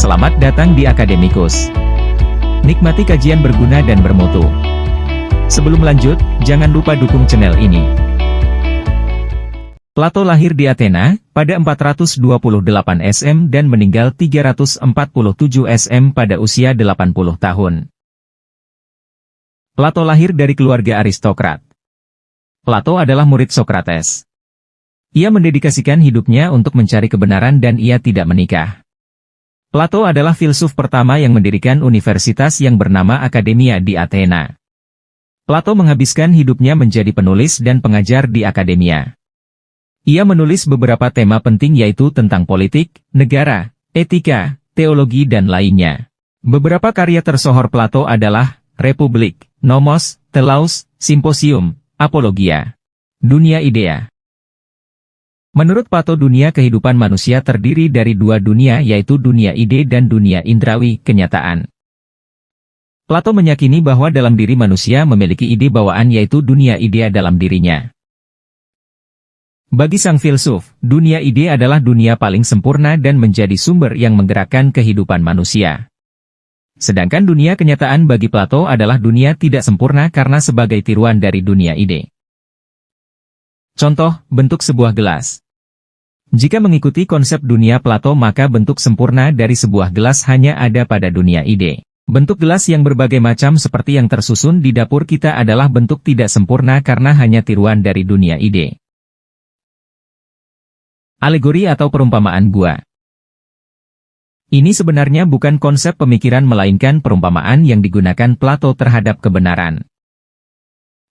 Selamat datang di Akademikus. Nikmati kajian berguna dan bermutu. Sebelum lanjut, jangan lupa dukung channel ini. Plato lahir di Athena, pada 428 SM dan meninggal 347 SM pada usia 80 tahun. Plato lahir dari keluarga aristokrat. Plato adalah murid Sokrates. Ia mendedikasikan hidupnya untuk mencari kebenaran dan ia tidak menikah. Plato adalah filsuf pertama yang mendirikan universitas yang bernama Akademia di Athena. Plato menghabiskan hidupnya menjadi penulis dan pengajar di Akademia. Ia menulis beberapa tema penting yaitu tentang politik, negara, etika, teologi dan lainnya. Beberapa karya tersohor Plato adalah Republik, Nomos, Telos, Simposium, Apologia, Dunia Idea. Menurut Plato, dunia kehidupan manusia terdiri dari dua dunia yaitu dunia ide dan dunia indrawi, kenyataan. Plato meyakini bahwa dalam diri manusia memiliki ide bawaan yaitu dunia ide dalam dirinya. Bagi sang filsuf, dunia ide adalah dunia paling sempurna dan menjadi sumber yang menggerakkan kehidupan manusia. Sedangkan dunia kenyataan bagi Plato adalah dunia tidak sempurna karena sebagai tiruan dari dunia ide. Contoh, bentuk sebuah gelas. Jika mengikuti konsep dunia Plato maka bentuk sempurna dari sebuah gelas hanya ada pada dunia ide. Bentuk gelas yang berbagai macam seperti yang tersusun di dapur kita adalah bentuk tidak sempurna karena hanya tiruan dari dunia ide. Alegori atau perumpamaan gua. Ini sebenarnya bukan konsep pemikiran melainkan perumpamaan yang digunakan Plato terhadap kebenaran.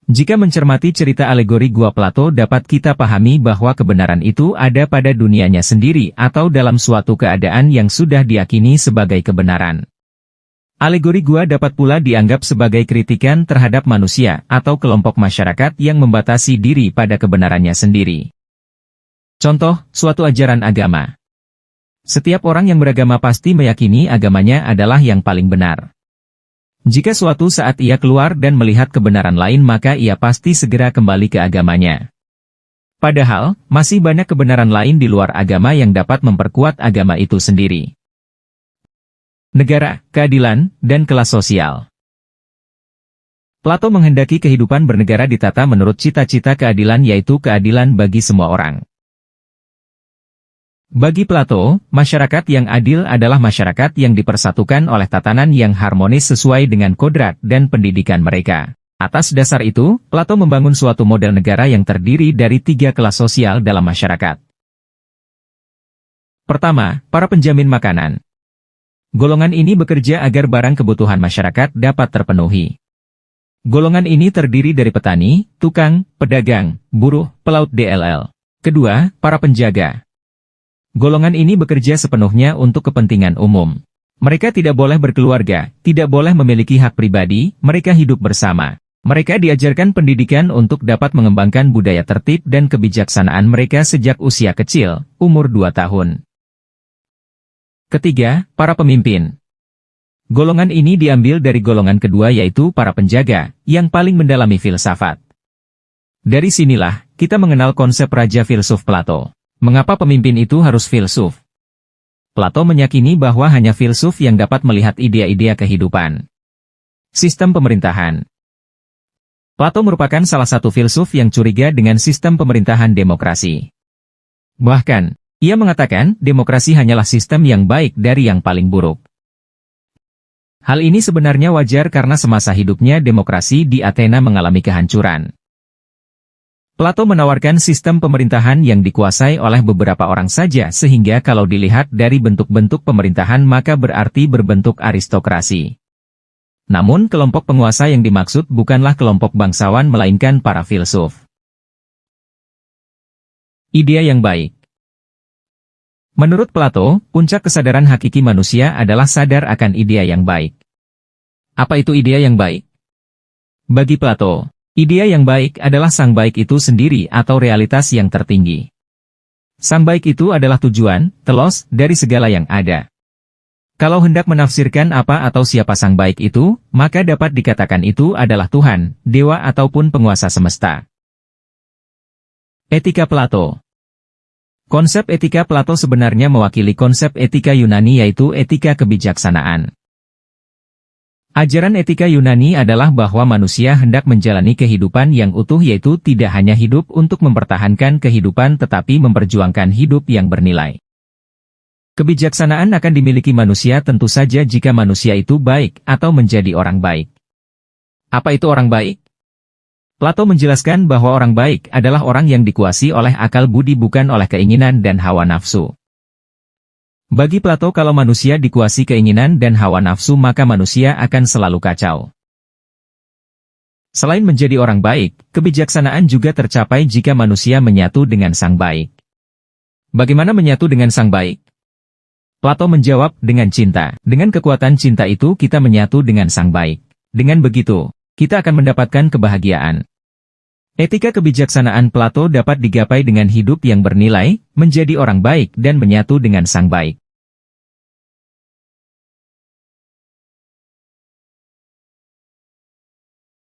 Jika mencermati cerita alegori gua Plato dapat kita pahami bahwa kebenaran itu ada pada dunianya sendiri atau dalam suatu keadaan yang sudah diyakini sebagai kebenaran. Alegori gua dapat pula dianggap sebagai kritikan terhadap manusia atau kelompok masyarakat yang membatasi diri pada kebenarannya sendiri. Contoh, suatu ajaran agama. Setiap orang yang beragama pasti meyakini agamanya adalah yang paling benar. Jika suatu saat ia keluar dan melihat kebenaran lain maka ia pasti segera kembali ke agamanya. Padahal, masih banyak kebenaran lain di luar agama yang dapat memperkuat agama itu sendiri. Negara, keadilan, dan kelas sosial. Plato menghendaki kehidupan bernegara ditata menurut cita-cita keadilan yaitu keadilan bagi semua orang. Bagi Plato, masyarakat yang adil adalah masyarakat yang dipersatukan oleh tatanan yang harmonis sesuai dengan kodrat dan pendidikan mereka. Atas dasar itu, Plato membangun suatu model negara yang terdiri dari tiga kelas sosial dalam masyarakat. Pertama, para penjamin makanan. Golongan ini bekerja agar barang kebutuhan masyarakat dapat terpenuhi. Golongan ini terdiri dari petani, tukang, pedagang, buruh, pelaut DLL. Kedua, para penjaga. Golongan ini bekerja sepenuhnya untuk kepentingan umum. Mereka tidak boleh berkeluarga, tidak boleh memiliki hak pribadi, mereka hidup bersama. Mereka diajarkan pendidikan untuk dapat mengembangkan budaya tertib dan kebijaksanaan mereka sejak usia kecil, umur 2 tahun. Ketiga, para pemimpin. Golongan ini diambil dari golongan kedua yaitu para penjaga, yang paling mendalami filsafat. Dari sinilah, kita mengenal konsep raja filsuf Plato. Mengapa pemimpin itu harus filsuf? Plato meyakini bahwa hanya filsuf yang dapat melihat idea-idea kehidupan. Sistem pemerintahan. Plato merupakan salah satu filsuf yang curiga dengan sistem pemerintahan demokrasi. Bahkan, ia mengatakan demokrasi hanyalah sistem yang baik dari yang paling buruk. Hal ini sebenarnya wajar karena semasa hidupnya demokrasi di Athena mengalami kehancuran. Plato menawarkan sistem pemerintahan yang dikuasai oleh beberapa orang saja sehingga kalau dilihat dari bentuk-bentuk pemerintahan maka berarti berbentuk aristokrasi. Namun kelompok penguasa yang dimaksud bukanlah kelompok bangsawan melainkan para filsuf. Idea yang baik. Menurut Plato, puncak kesadaran hakiki manusia adalah sadar akan idea yang baik. Apa itu idea yang baik? Bagi Plato, idea yang baik adalah sang baik itu sendiri atau realitas yang tertinggi. Sang baik itu adalah tujuan, telos, dari segala yang ada. Kalau hendak menafsirkan apa atau siapa sang baik itu, maka dapat dikatakan itu adalah Tuhan, dewa ataupun penguasa semesta. Etika Plato. Konsep etika Plato sebenarnya mewakili konsep etika Yunani yaitu etika kebijaksanaan. Ajaran etika Yunani adalah bahwa manusia hendak menjalani kehidupan yang utuh yaitu tidak hanya hidup untuk mempertahankan kehidupan tetapi memperjuangkan hidup yang bernilai. Kebijaksanaan akan dimiliki manusia tentu saja jika manusia itu baik atau menjadi orang baik. Apa itu orang baik? Plato menjelaskan bahwa orang baik adalah orang yang dikuasai oleh akal budi bukan oleh keinginan dan hawa nafsu. Bagi Plato kalau manusia dikuasai keinginan dan hawa nafsu maka manusia akan selalu kacau. Selain menjadi orang baik, kebijaksanaan juga tercapai jika manusia menyatu dengan sang baik. Bagaimana menyatu dengan sang baik? Plato menjawab dengan cinta. Dengan kekuatan cinta itu kita menyatu dengan sang baik. Dengan begitu, kita akan mendapatkan kebahagiaan. Etika kebijaksanaan Plato dapat digapai dengan hidup yang bernilai, menjadi orang baik dan menyatu dengan sang baik.